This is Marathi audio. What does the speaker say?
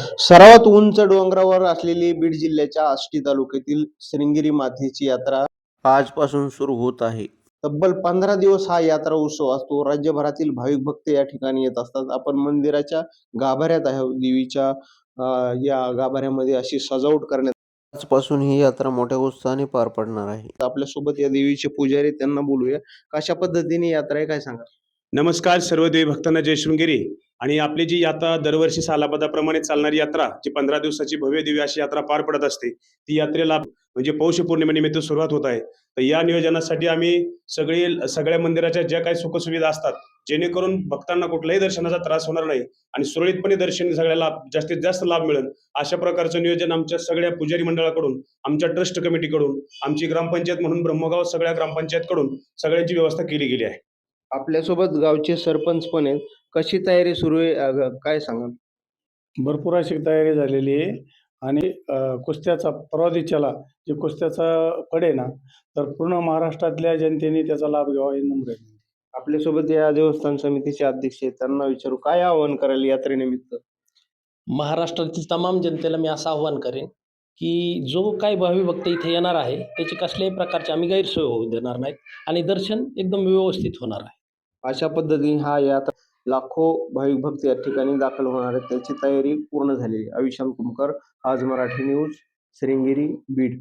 सर्वात उंच डोंगरावर असलेली बीड जिल्ह्याच्या आष्टी तालुक्यातील श्रृंगेरी मातेची यात्रा आजपासून सुरू होत आहे. तब्बल 15 दिवस हा यात्रा उत्सव असतो. राज्यभरातील भाविक भक्त या ठिकाणी येत असतात. आपण मंदिराच्या गाभाऱ्यात आहे. देवीच्या या गाभाऱ्यामध्ये अशी सजावट करण्यात आजपासून ही यात्रा मोठ्या उत्साहाने पार पडणार आहे. आपल्यासोबत या देवीचे पुजारी, त्यांना बोलूया. कशा पद्धतीने यात्रा आहे, काय सांगा? नमस्कार सर्व देवी भक्तांना, जय शृंगेरी. आणि आपली जी यात्रा दरवर्षी सालाबादाप्रमाणे चालणारी यात्रा, जी 15 दिवसाची भव्य दिव्य अशी यात्रा पार पडत असते, ती यात्रेला म्हणजे पौष पौर्णिमेनिमित्त सुरुवात होत आहे. तर या नियोजनासाठी आम्ही सगळ्या मंदिराच्या ज्या काही सुखसुविधा असतात, जेणेकरून भक्तांना कुठल्याही दर्शनाचा त्रास होणार नाही आणि सुरळीतपणे दर्शन सगळ्याला जास्तीत जास्त लाभ मिळेल, अशा प्रकारचं नियोजन आमच्या सगळ्या पुजारी मंडळाकडून, आमच्या ट्रस्ट कमिटीकडून, आमची ग्रामपंचायत म्हणून ब्रह्मगाव सगळ्या ग्रामपंचायतकडून सगळ्यांची व्यवस्था केली गेली आहे. आपल्यासोबत गावचे सरपंच पण आहेत. कशी तयारी सुरू आहे, काय सांगाल? भरपूर अशी तयारी झालेली आहे आणि कुस्त्याचा परवा दिवशीला जे कुस्त्याचा पडे ना, तर पूर्ण महाराष्ट्रातल्या जनतेने त्याचा लाभ घ्यावा ही नम्र विनंती. आपल्यासोबत या देवस्थान समितीचे अध्यक्ष आहेत, त्यांना विचारू काय आवाहन कराल यात्रेनिमित्त? महाराष्ट्रातील तमाम जनतेला मी असं आव्हान करेन, की जो काही भावी भक्त इथे येणार आहे, त्याची कसल्याही प्रकारची आम्ही गैरसोय होऊ देणार नाहीत आणि दर्शन एकदम व्यवस्थित होणार आहे. अशा पद्धतीने हा यात्रा लाखो भाविक भक्त या ठिकाणी दाखल होणार आहेत. त्याची तयारी पूर्ण झालेली आहे. अविशांत कुमकर, आज मराठी न्यूज, श्रृंगेरी, बीड.